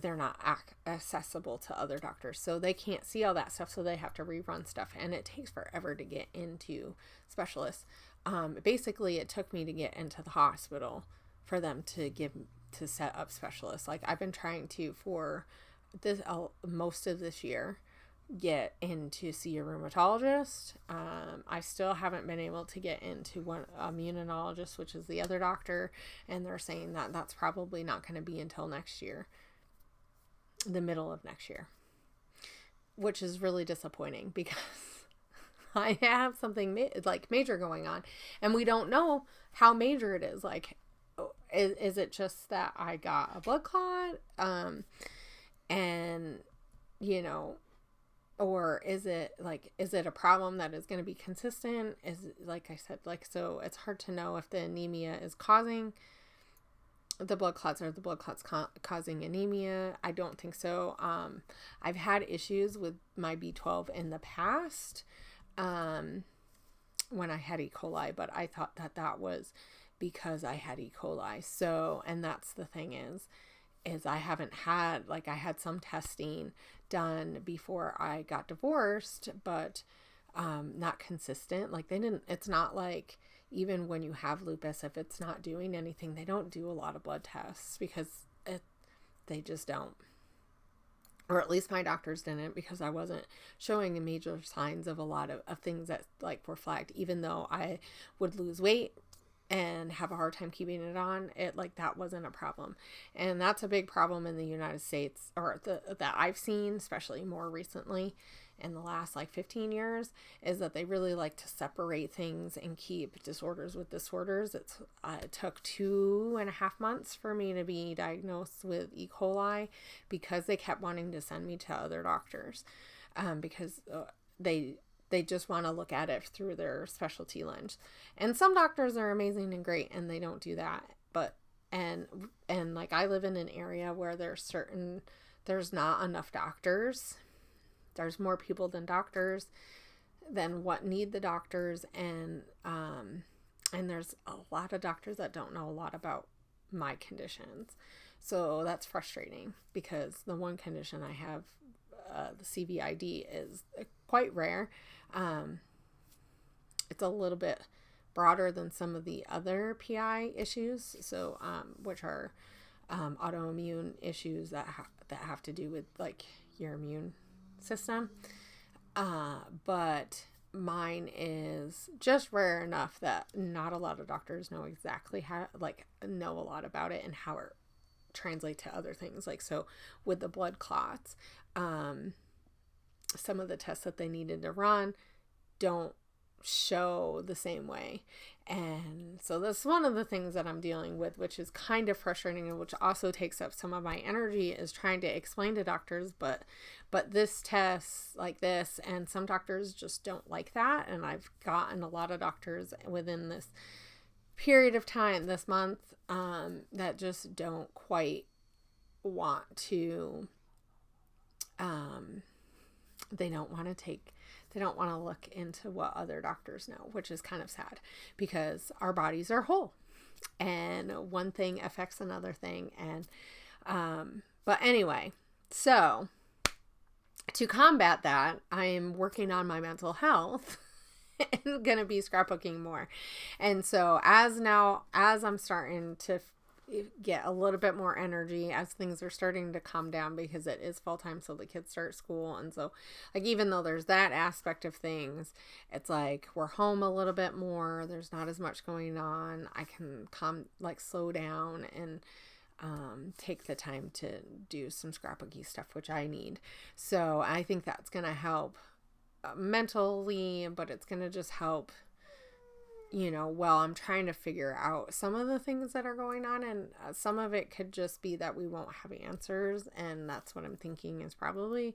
they're not accessible to other doctors. So they can't see all that stuff, so they have to rerun stuff, and it takes forever to get into specialists. Basically, it took me to get into the hospital for them to set up specialists. Like I've been trying to for this most of this year get in to see a rheumatologist. I still haven't been able to get into one immunologist, which is the other doctor, and they're saying that that's probably not going to be until next year, the middle of next year, which is really disappointing because I have something like major going on, and we don't know how major it is. Like, is it just that I got a blood clot? And, or is it a problem that is going to be consistent? Is, like I said, like, so it's hard to know if the anemia is causing the blood clots, or the blood clots causing anemia. I don't think so. I've had issues with my B12 in the past, when I had E. coli, but I thought that was because I had E. coli. So, and that's the thing is I haven't had, like, I had some testing done before I got divorced, but not consistent. Like it's not like, even when you have lupus, if it's not doing anything, they don't do a lot of blood tests because they just don't. Or at least my doctors didn't, because I wasn't showing major signs of a lot of things that like were flagged, even though I would lose weight and have a hard time keeping it on. It like that wasn't a problem. And that's a big problem in the United States, or that I've seen, especially more recently in the last like 15 years, is that they really like to separate things and keep disorders with disorders. It took 2.5 months for me to be diagnosed with E. coli because they kept wanting to send me to other doctors, because they just want to look at it through their specialty lens. And some doctors are amazing and great, and they don't do that. But, and like I live in an area where there's not enough doctors. There's more people than doctors than what need the doctors. And there's a lot of doctors that don't know a lot about my conditions. So that's frustrating because the one condition I have, the CVID, is quite rare. It's a little bit broader than some of the other PI issues. So, which are, autoimmune issues that have to do with like your immune system. But mine is just rare enough that not a lot of doctors know exactly how, like, know a lot about it and how it translates to other things. Like, so with the blood clots, some of the tests that they needed to run don't show the same way. And so that's one of the things that I'm dealing with, which is kind of frustrating, and which also takes up some of my energy, is trying to explain to doctors, but this test like this, and some doctors just don't like that. And I've gotten a lot of doctors within this period of time, this month, that just don't quite want to, they don't want to look into what other doctors know, which is kind of sad because our bodies are whole and one thing affects another thing. And, but anyway, so to combat that, I am working on my mental health and going to be scrapbooking more. And so as I'm starting to get a little bit more energy, as things are starting to calm down, because it is fall time, so the kids start school. And so like, even though there's that aspect of things, it's like we're home a little bit more, there's not as much going on, I can slow down and take the time to do some scrapbooky stuff, which I need. So I think that's going to help mentally, but it's going to just help, while I'm trying to figure out some of the things that are going on. And some of it could just be that we won't have answers. And that's what I'm thinking is probably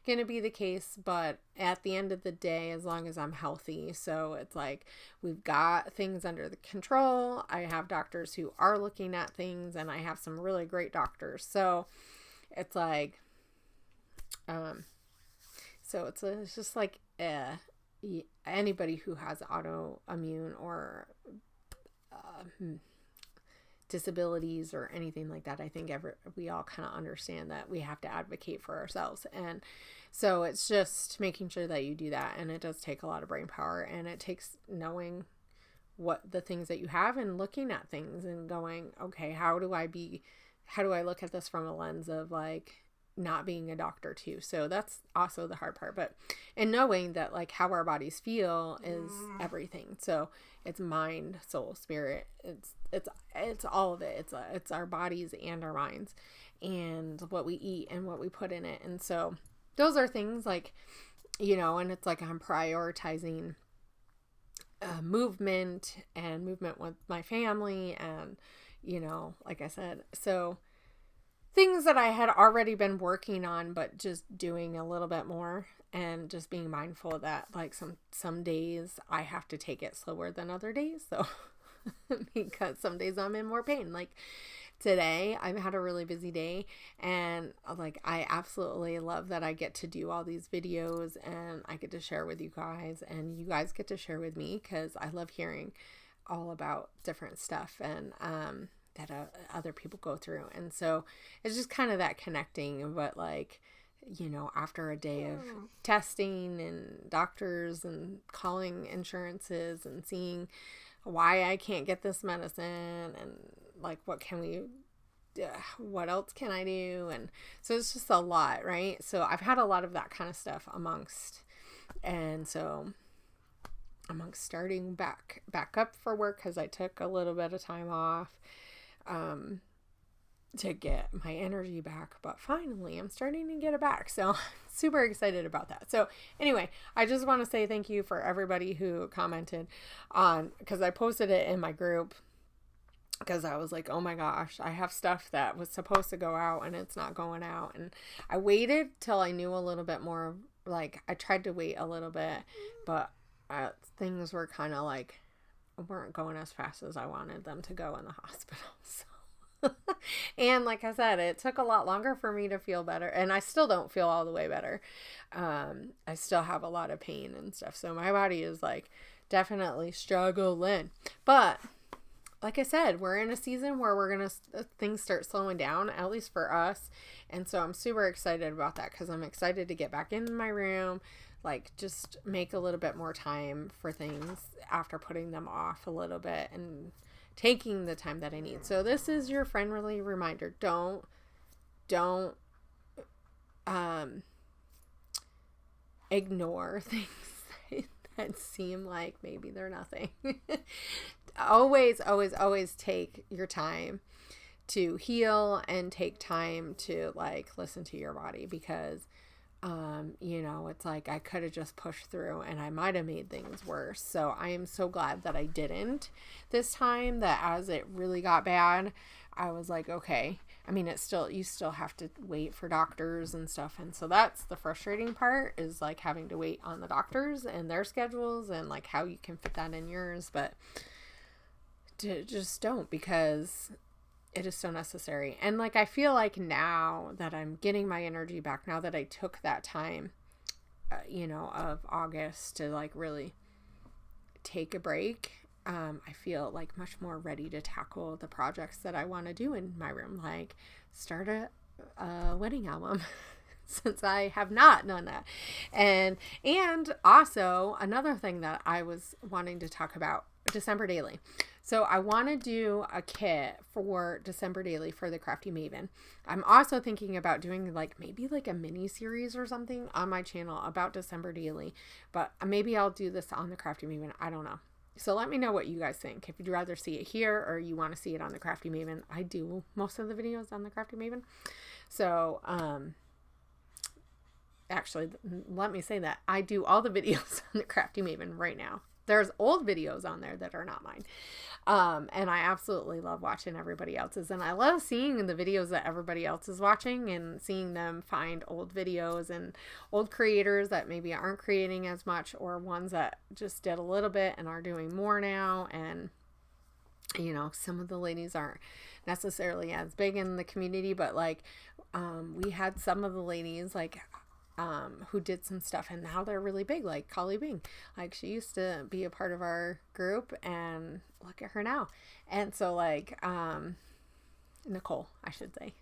going to be the case. But at the end of the day, as long as I'm healthy, so it's like we've got things under the control. I have doctors who are looking at things, and I have some really great doctors. So it's like, it's just like, anybody who has autoimmune or disabilities or anything like that, I think we all kind of understand that we have to advocate for ourselves. And so it's just making sure that you do that. And it does take a lot of brain power, and it takes knowing what the things that you have and looking at things and going, okay, how do I look at this from a lens of like not being a doctor too? So that's also the hard part. And knowing that like how our bodies feel is everything. So it's mind, soul, spirit. It's all of it. It's our bodies and our minds, and what we eat and what we put in it. And so those are things like, and it's like I'm prioritizing movement with my family, and like I said, so things that I had already been working on, but just doing a little bit more, and just being mindful that like some days I have to take it slower than other days. So because some days I'm in more pain. Like today, I've had a really busy day, and like I absolutely love that I get to do all these videos, and I get to share with you guys, and you guys get to share with me, because I love hearing all about different stuff and that other people go through. And so it's just kind of that connecting. But like, after a day of testing and doctors and calling insurances and seeing why I can't get this medicine, and like, what else can I do? And so it's just a lot, right? So I've had a lot of that kind of stuff amongst starting back up for work, because I took a little bit of time off to get my energy back, but finally I'm starting to get it back. So super excited about that. So anyway, I just want to say thank you for everybody who commented on, because I posted it in my group, because I was like, oh my gosh, I have stuff that was supposed to go out and it's not going out. And I waited till I knew a little bit more. Like I tried to wait a little bit, but things were kind of like weren't going as fast as I wanted them to go in the hospital. So and like I said, it took a lot longer for me to feel better, and I still don't feel all the way better. I still have a lot of pain and stuff, so my body is like definitely struggling. But like I said, we're in a season where things start slowing down, at least for us. And so I'm super excited about that, because I'm excited to get back in my room, like just make a little bit more time for things after putting them off a little bit and taking the time that I need. So this is your friendly reminder. Don't ignore things that seem like maybe they're nothing. Always take your time to heal, and take time to like listen to your body, because it's like I could have just pushed through and I might have made things worse. So I am so glad that I didn't this time, that as it really got bad, I was like, okay. I mean, you still have to wait for doctors and stuff. And so that's the frustrating part, is like having to wait on the doctors and their schedules, and like how you can fit that in yours. But just don't, because it is so necessary. And like, I feel like now that I'm getting my energy back, now that I took that time, of August to like really take a break, I feel like much more ready to tackle the projects that I want to do in my room, like start a wedding album. since I have not done that. And also another thing that I was wanting to talk about, December Daily. So I want to do a kit for December Daily for the Crafty Maven. I'm also thinking about doing maybe a mini series or something on my channel about December Daily, but maybe I'll do this on the Crafty Maven. I don't know. So let me know what you guys think. If you'd rather see it here or you want to see it on the Crafty Maven. I do most of the videos on the Crafty Maven. So, actually, let me say that I do all the videos on the Crafty Maven right now. There's old videos on there that are not mine. And I absolutely love watching everybody else's. And I love seeing the videos that everybody else is watching and seeing them find old videos and old creators that maybe aren't creating as much, or ones that just did a little bit and are doing more now. And, you know, some of the ladies aren't necessarily as big in the community, but we had some of the ladies who did some stuff and now they're really big, like Collie Bing. She used to be a part of our group and look at her now. And so Nicole, I should say.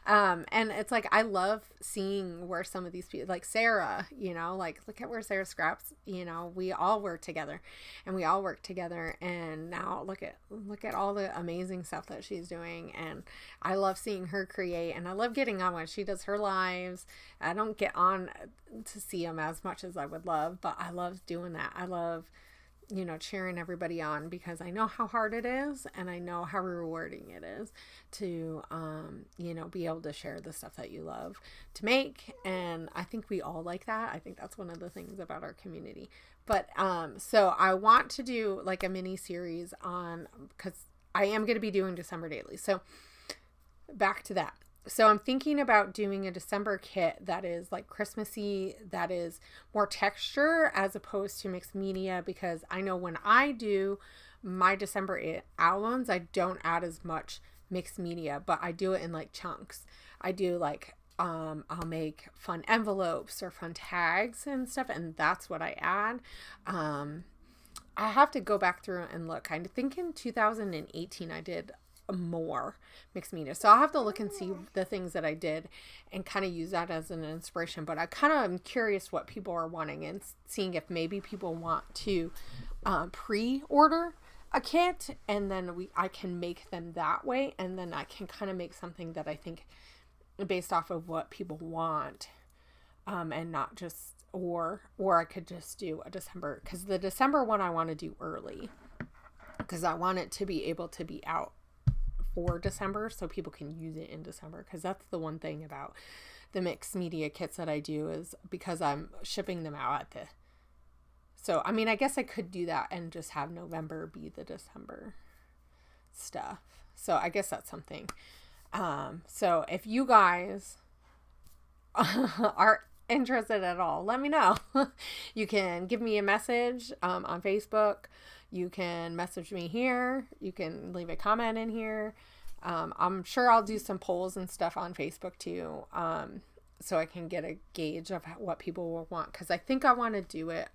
And it's I love seeing where some of these people, like Sarah, you know, look at where Sarah Scraps, you know, we all work together and now look at all the amazing stuff that she's doing. And I love seeing her create, and I love getting on when she does her lives. I don't get on to see them as much as I would love, but I love doing that. I love, you know, cheering everybody on, because I know how hard it is and I know how rewarding it is to, you know, be able to share the stuff that you love to make. And I think we all like that. I think that's one of the things about our community. But, so I want to do a mini series on, because I am going to be doing December Daily. So back to that. So I'm thinking about doing a December kit that is Christmassy, that is more texture as opposed to mixed media, because I know when I do my December albums, I don't add as much mixed media, but I do it in chunks. I do I'll make fun envelopes or fun tags and stuff, and that's what I add. I have to go back through and look. I think in 2018 I did more mixed media, so I'll have to look and see the things that I did and kind of use that as an inspiration. But I kind of am curious what people are wanting and seeing if maybe people want to pre-order a kit, and then I can make them that way, and then I can kind of make something that I think based off of what people want, and not just or I could just do a December, because the December one I want to do early, because I want it to be able to be out for December so people can use it in December. Because that's the one thing about the mixed media kits that I do, is because I'm shipping them out at so I mean, I guess I could do that and just have November be the December stuff. So I guess that's something. So if you guys are interested at all, let me know. You can give me a message on Facebook. You can message me here. You can leave a comment in here. I'm sure I'll do some polls and stuff on Facebook too, so I can get a gauge of what people will want, because I think I want to do it.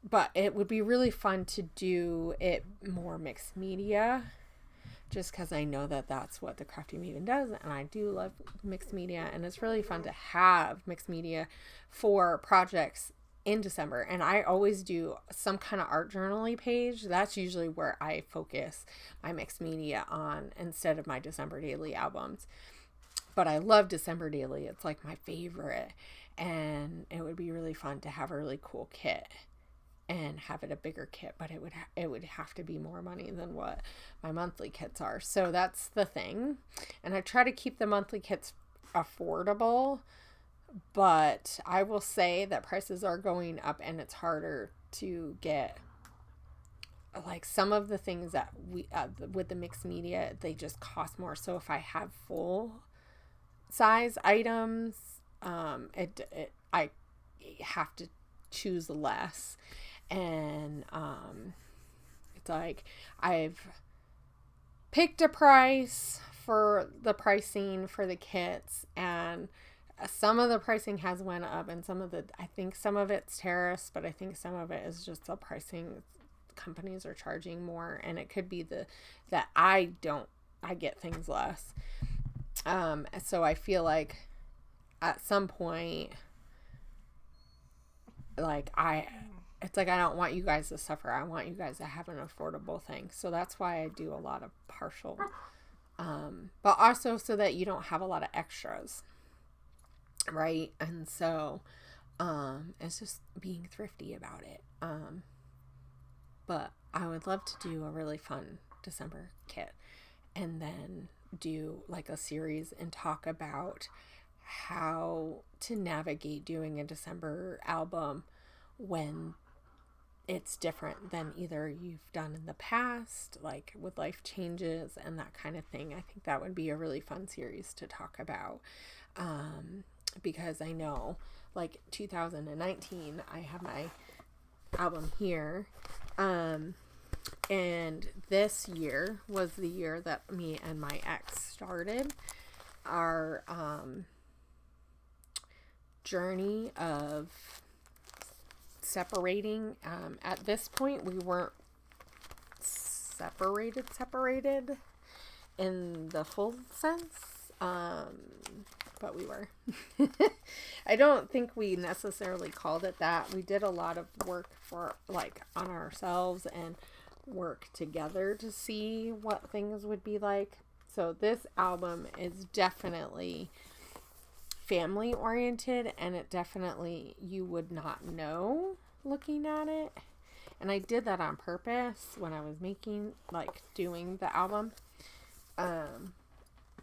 But it would be really fun to do it more mixed media, just because I know that that's what the Crafty Maven does, and I do love mixed media, and it's really fun to have mixed media for projects in December. And I always do some kind of art journaling page. That's usually where I focus my mixed media on, instead of my December Daily albums. But I love December Daily. It's my favorite, and it would be really fun to have a really cool kit and have it a bigger kit, but it would have to be more money than what my monthly kits are. So that's the thing. And I try to keep the monthly kits affordable, but I will say that prices are going up, and it's harder to get some of the things that we with the mixed media, they just cost more. So if I have full size items, I have to choose less. And it's I've picked a price for the pricing for the kits, and some of the pricing has went up, and I think some of it's tariffs, but I think some of it is just the pricing companies are charging more, and it could be that I get things less. So I feel like at some point, like it's like I don't want you guys to suffer. I want you guys to have an affordable thing. So that's why I do a lot of partial, but also so that you don't have a lot of extras, right? And so it's just being thrifty about it. But I would love to do a really fun December kit and then do like a series and talk about how to navigate doing a December album when it's different than either you've done in the past, like with life changes and that kind of thing. I think that would be a really fun series to talk about, because I know like 2019, I have my album here, and this year was the year that me and my ex started our journey of separating. At this point, we weren't separated in the full sense, but we were. I don't think we necessarily called it that. We did a lot of work for like on ourselves and work together to see what things would be like. So this album is definitely family oriented, and it definitely, you would not know looking at it. And I did that on purpose when I was doing the album.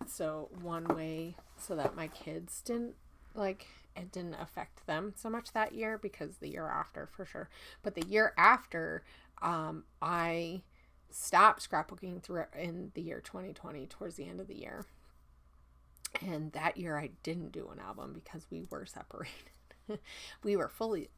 So one way so that my kids didn't it didn't affect them so much that year, because the year after for sure. But the year after, I stopped scrapbooking through in the year 2020 towards the end of the year. And that year I didn't do an album because we were separated. we were fully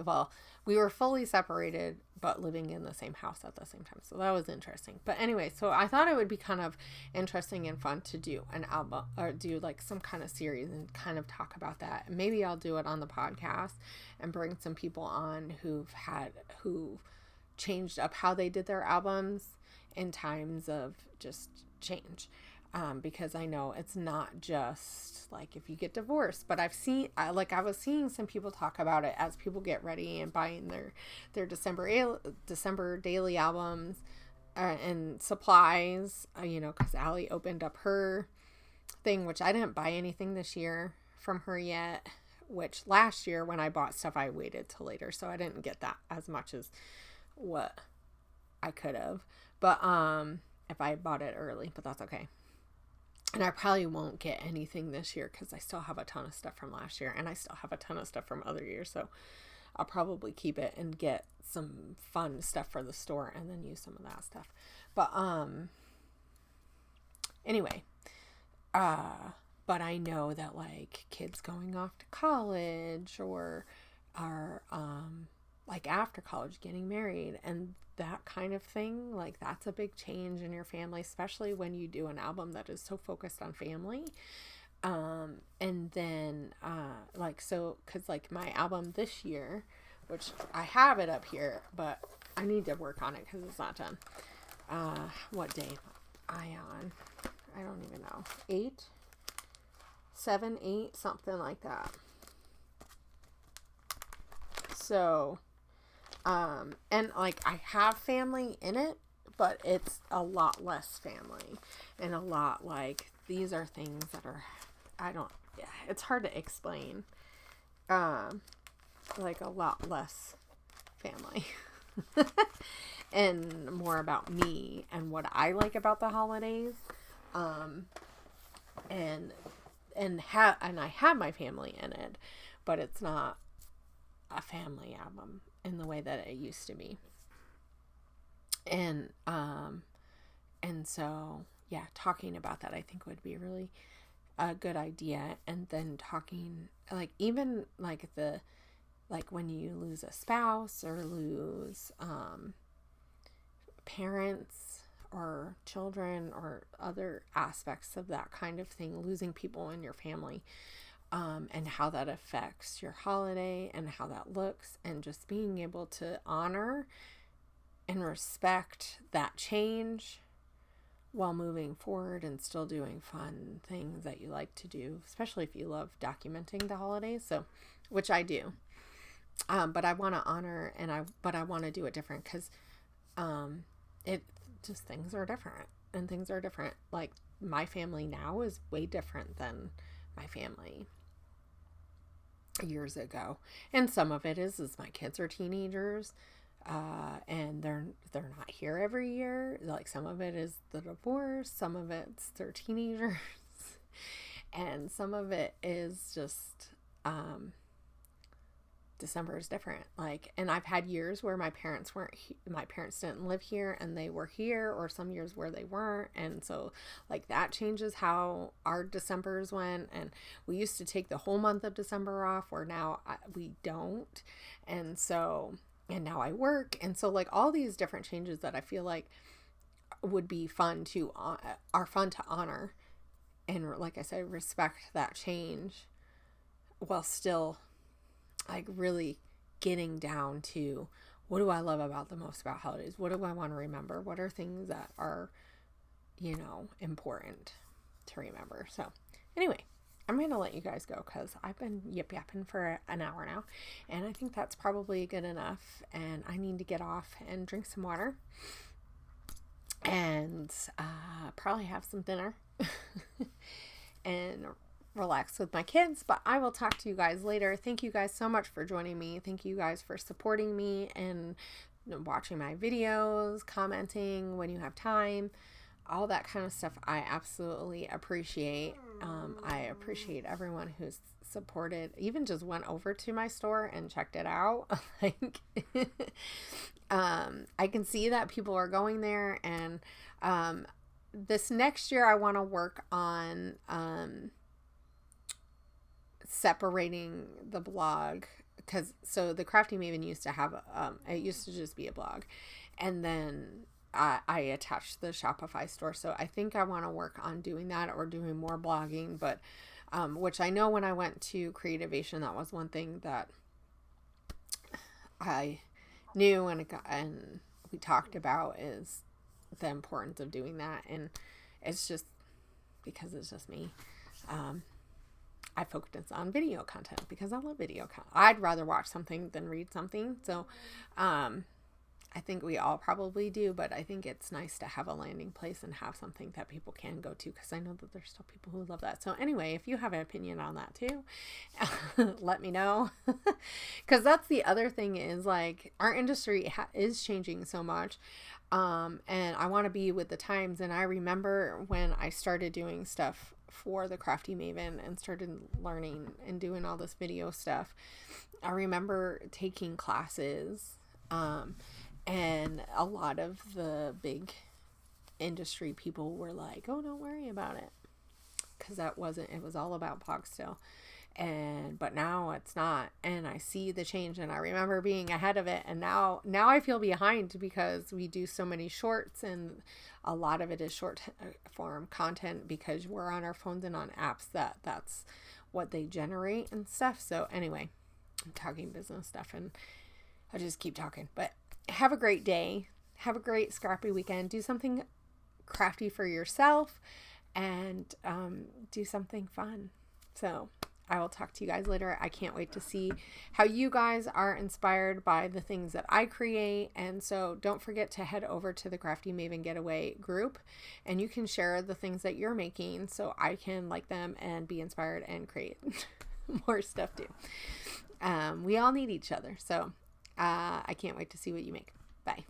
separated, but living in the same house at the same time. So that was interesting. But anyway, so I thought it would be kind of interesting and fun to do an album or do like some kind of series and kind of talk about that. Maybe I'll do it on the podcast and bring some people on who changed up how they did their albums in times of just change. Because I know it's not just like if you get divorced, but I was seeing some people talk about it as people get ready and buying their December daily albums and supplies, because Allie opened up her thing, which I didn't buy anything this year from her yet, which last year when I bought stuff, I waited till later. So I didn't get that as much as what I could have, but, if I bought it early, but that's okay. And I probably won't get anything this year because I still have a ton of stuff from last year and I still have a ton of stuff from other years. So I'll probably keep it and get some fun stuff for the store and then use some of that stuff. But, anyway, but I know that like kids going off to college or are, like after college getting married and that kind of thing, like that's a big change in your family, especially when you do an album that is so focused on family. And then because like my album this year, which I have it up here, but I need to work on it because it's not done. What day am I on? I don't even know. 8, 7, 8, something like that. So and like I have family in it, but it's a lot less family and a lot like these are things that are, it's hard to explain, like a lot less family and more about me and what I like about the holidays. And I have my family in it, but it's not a family album in the way that it used to be. And so, yeah, talking about that I think would be really a good idea. And then talking like even like when you lose a spouse or lose parents or children or other aspects of that kind of thing, losing people in your family, and how that affects your holiday and how that looks, and just being able to honor and respect that change while moving forward and still doing fun things that you like to do, especially if you love documenting the holidays. So, which I do. But I want to honor but I want to do it different because it just, things are different and things are different. Like my family now is way different than my family years ago. And some of it is my kids are teenagers. And they're not here every year. Like some of it is the divorce, some of it's their teenagers, and some of it is just December is different. Like, and I've had years where my parents didn't live here and they were here, or some years where they weren't, and so like that changes how our Decembers went. And we used to take the whole month of December off, where now we don't, and now I work. And so like all these different changes that I feel like would be fun to honor, and like I said, respect that change while still like really getting down to what do I love the most about holidays? What do I want to remember? What are things that are, important to remember? So anyway, I'm going to let you guys go because I've been yip-yapping for an hour now, and I think that's probably good enough, and I need to get off and drink some water and probably have some dinner and relax with my kids. But I will talk to you guys later. Thank you guys so much for joining me. Thank you guys for supporting me and watching my videos, commenting when you have time. All that kind of stuff I absolutely appreciate. I appreciate everyone who's supported, even just went over to my store and checked it out. Like, I can see that people are going there, and this next year I want to work on separating the blog, so the Crafty Maven used to have it used to just be a blog, and then I attached the Shopify store. So I think I want to work on doing that, or doing more blogging, but which I know when I went to Creativation, that was one thing that I knew and we talked about, is the importance of doing that. And it's just because it's just me. I focus on video content because I love video content. I'd rather watch something than read something. So, I think we all probably do, but I think it's nice to have a landing place and have something that people can go to, because I know that there's still people who love that. So anyway, if you have an opinion on that too, let me know, because that's the other thing, is like our industry is changing so much, and I want to be with the times. And I remember when I started doing stuff for the Crafty Maven and started learning and doing all this video stuff, I remember taking classes, and a lot of the big industry people were like, oh, don't worry about it, because it was all about blog still. But now it's not, and I see the change, and I remember being ahead of it, and now I feel behind, because we do so many shorts, and a lot of it is short form content, because we're on our phones and on apps that's what they generate and stuff. So anyway, I'm talking business stuff, and I just keep talking. But have a great day. Have a great scrappy weekend. Do something crafty for yourself, and do something fun. So I will talk to you guys later. I can't wait to see how you guys are inspired by the things that I create. And so don't forget to head over to the Crafty Maven Getaway group, and you can share the things that you're making so I can like them and be inspired and create more stuff too. We all need each other. So I can't wait to see what you make. Bye.